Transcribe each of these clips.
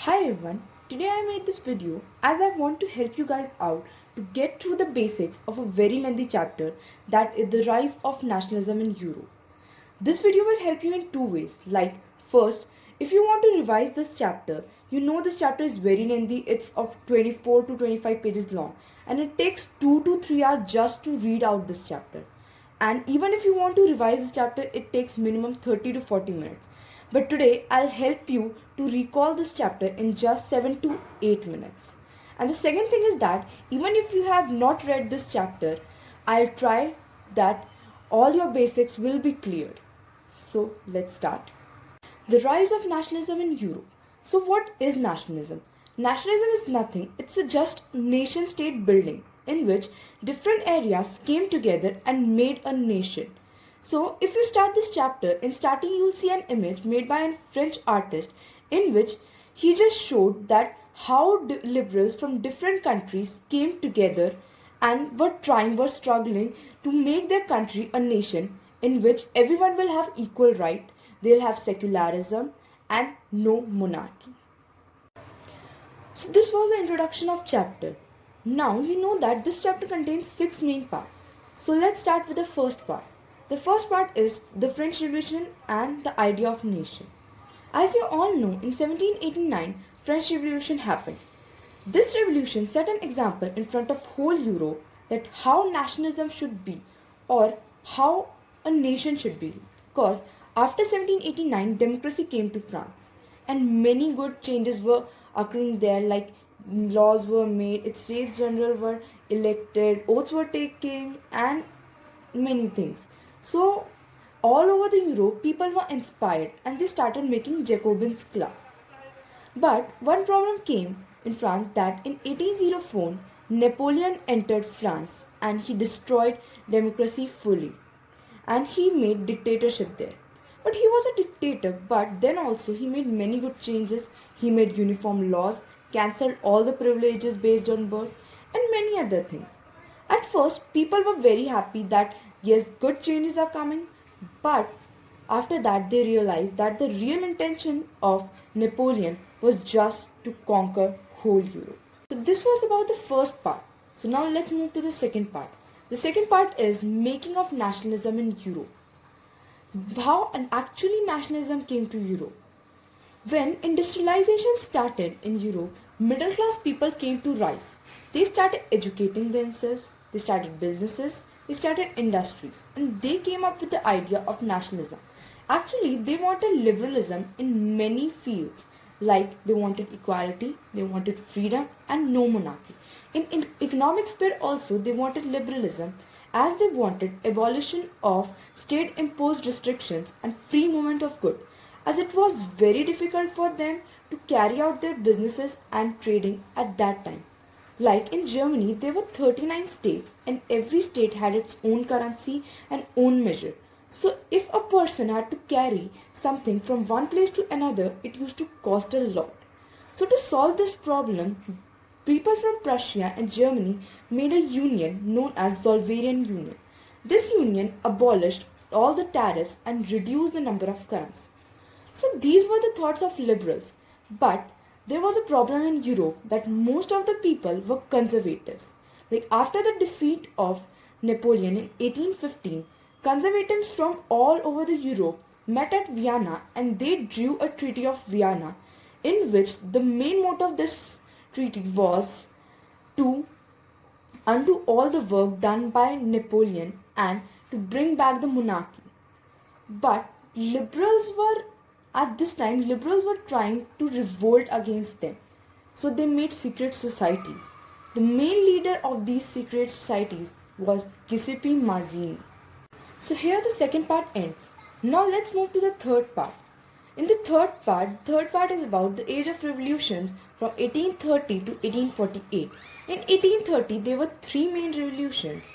Hi everyone, today I made this video as I want to help you guys out to get through the basics of a very lengthy chapter, that is the rise of nationalism in Europe. This video will help you in two ways. Like, first, if you want to revise this chapter, you know this chapter is very lengthy, it's of 24 to 25 pages long, and it takes 2 to 3 hours just to read out this chapter. And even if you want to revise this chapter, it takes minimum 30 to 40 minutes. But today I'll help you to recall this chapter in just 7 to 8 minutes. And the second thing is that even if you have not read this chapter, I'll try that all your basics will be cleared. So let's start. The rise of nationalism in Europe. So what is nationalism? Nationalism is nothing, it's a just nation state building in which different areas came together and made a nation. So if you start this chapter, in starting you will see an image made by a French artist in which he just showed that how liberals from different countries came together and were struggling to make their country a nation in which everyone will have equal right, they'll have secularism and no monarchy. So this was the introduction of chapter. Now you know that this chapter contains 6 main parts. So let's start with the first part. The first part is the French Revolution and the idea of nation. As you all know, in 1789, French Revolution happened. This revolution set an example in front of whole Europe that how nationalism should be or how a nation should be. Because after 1789, democracy came to France and many good changes were occurring there, like laws were made, its states general were elected, oaths were taken and many things. So all over the Europe, people were inspired and they started making Jacobins club. But one problem came in France, that in 1804 Napoleon entered France and he destroyed democracy fully and he made dictatorship there. But he was a dictator, but then also he made many good changes. He made uniform laws, cancelled all the privileges based on birth and many other things. At first people were very happy that yes, good changes are coming, but after that, they realized that the real intention of Napoleon was just to conquer whole Europe. So this was about the first part. So now let's move to the second part. The second part is making of nationalism in Europe. How and actually nationalism came to Europe. When industrialization started in Europe, middle class people came to rise. They started educating themselves, they started businesses, they started industries, and they came up with the idea of nationalism. Actually, they wanted liberalism in many fields, like they wanted equality, they wanted freedom, and no monarchy. In economic sphere also, they wanted liberalism, as they wanted abolition of state-imposed restrictions and free movement of goods, as it was very difficult for them to carry out their businesses and trading at that time. Like in Germany, there were 39 states and every state had its own currency and own measure. So if a person had to carry something from one place to another, it used to cost a lot. So to solve this problem, people from Prussia and Germany made a union known as Zollverein Union. This union abolished all the tariffs and reduced the number of currency. So these were the thoughts of liberals. But there was a problem in Europe that most of the people were conservatives. Like after the defeat of Napoleon in 1815, conservatives from all over the Europe met at Vienna and they drew a Treaty of Vienna, in which the main motto of this treaty was to undo all the work done by Napoleon and to bring back the monarchy. But liberals were trying to revolt against them. So they made secret societies. The main leader of these secret societies was Giuseppe Mazzini. So here the second part ends. Now let's move to the third part. In the third part is about the age of revolutions from 1830 to 1848. In 1830, there were three main revolutions.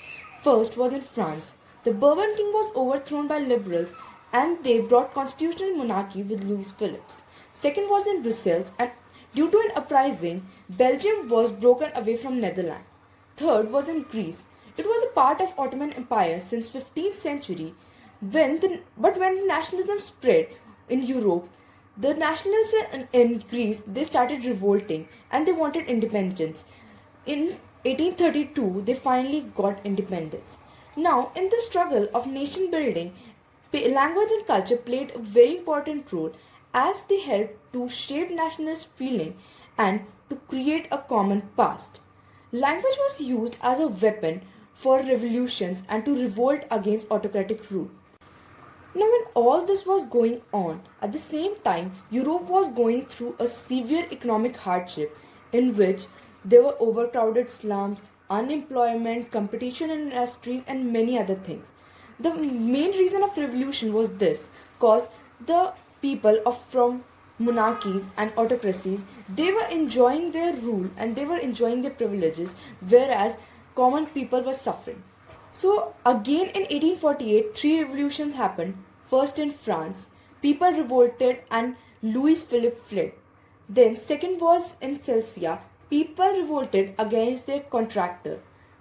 First was in France. The Bourbon king was overthrown by liberals and they brought constitutional monarchy with Louis Philippe. Second was in Brussels, and due to an uprising, Belgium was broken away from Netherlands. Third was in Greece. It was a part of Ottoman Empire since 15th century. When the nationalism spread in Europe, The nationalists in Greece, they started revolting and they wanted independence. In 1832, they finally got independence. Now, in the struggle of nation building, language and culture played a very important role as they helped to shape nationalist feeling and to create a common past. Language was used as a weapon for revolutions and to revolt against autocratic rule. Now, when all this was going on, at the same time, Europe was going through a severe economic hardship in which there were overcrowded slums, unemployment, competition in industries, and many other things. The main reason of revolution was this, cause the people from monarchies and autocracies, they were enjoying their rule and they were enjoying their privileges, whereas common people were suffering. So again in 1848, three revolutions happened. First in France, people revolted and Louis Philippe fled. Then second was in Cilicia, people revolted against their contractor.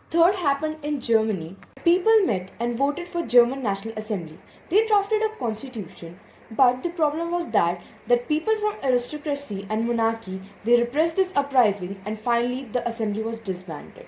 Third happened in Germany. People met and voted for German National Assembly. They drafted a constitution, but the problem was that people from aristocracy and monarchy, they repressed this uprising and finally the assembly was disbanded.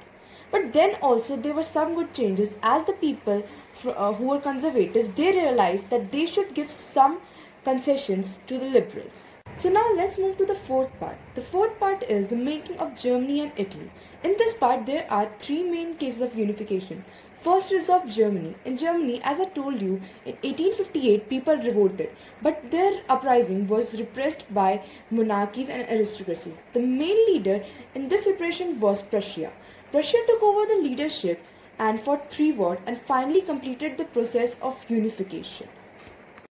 But then also there were some good changes as the people who were conservatives, they realized that they should give some concessions to the liberals. So now let's move to the fourth part. The fourth part is the making of Germany and Italy. In this part there are three main cases of unification. First is of Germany. In Germany, as I told you, in 1858 people revolted, but their uprising was repressed by monarchies and aristocracies. The main leader in this repression was Prussia. Prussia took over the leadership and fought 3 wars and finally completed the process of unification.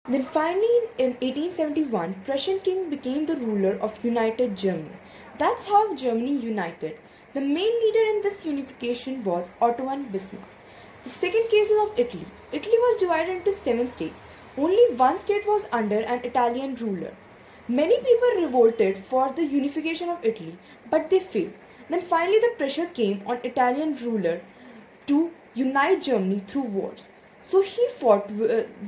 Then finally in 1871, Prussian king became the ruler of united Germany. That's how Germany united. The main leader in this unification was Otto and Bismarck. The second case is of Italy. Italy was divided into 7 states. Only one state was under an Italian ruler. Many people revolted for the unification of Italy, but they failed. Then finally the pressure came on Italian ruler to unite Germany through wars. So he fought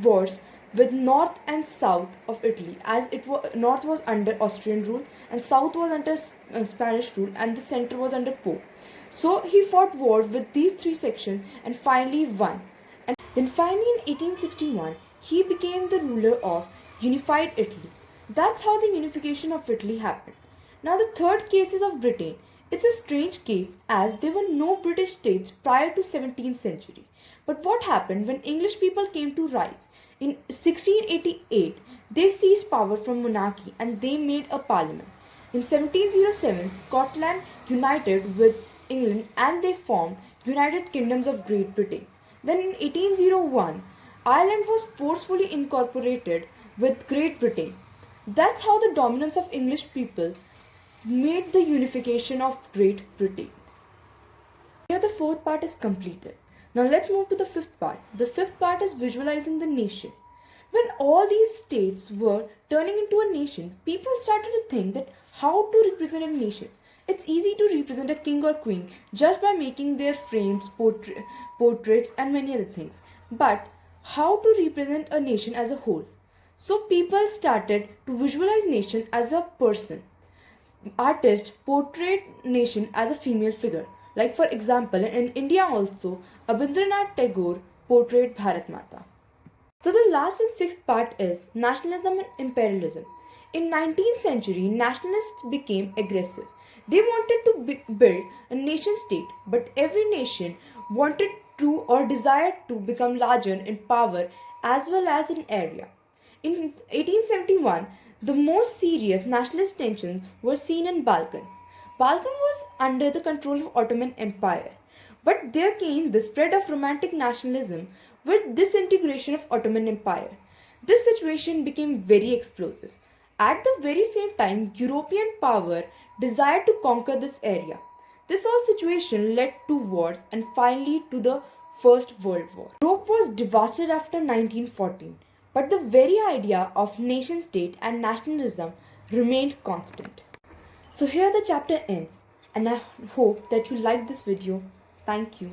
wars with north and south of Italy, as north was under Austrian rule and south was under Spanish rule and the center was under Pope. So he fought war with these 3 sections and finally won. And then finally in 1861 he became the ruler of unified Italy. That's how the unification of Italy happened. Now the third case is of Britain. It's a strange case as there were no British states prior to 17th century. But what happened when English people came to rise? In 1688, they seized power from monarchy and they made a parliament. In 1707, Scotland united with England and they formed United Kingdoms of Great Britain. Then in 1801, Ireland was forcefully incorporated with Great Britain. That's how the dominance of English people made the unification of Great Britain. Here the fourth part is completed. Now let's move to the fifth part. The fifth part is visualizing the nation. When all these states were turning into a nation, people started to think that how to represent a nation. It's easy to represent a king or queen just by making their frames, portraits and many other things. But how to represent a nation as a whole? So people started to visualize nation as a person. Artists portrayed nation as a female figure. Like for example, in India also, Abhindranath Tagore portrayed Bharat Mata. So the last and sixth part is nationalism and imperialism. In 19th century, nationalists became aggressive. They wanted to build a nation state, but every nation wanted to or desired to become larger in power as well as in area. In 1871, the most serious nationalist tensions were seen in Balkan. Balkan was under the control of Ottoman Empire. But there came the spread of romantic nationalism with disintegration of Ottoman Empire. This situation became very explosive. At the very same time, European power desired to conquer this area. This whole situation led to wars and finally to the First World War. Europe was devastated after 1914. But the very idea of nation state and nationalism remained constant. So here the chapter ends and I hope that you liked this video. Thank you.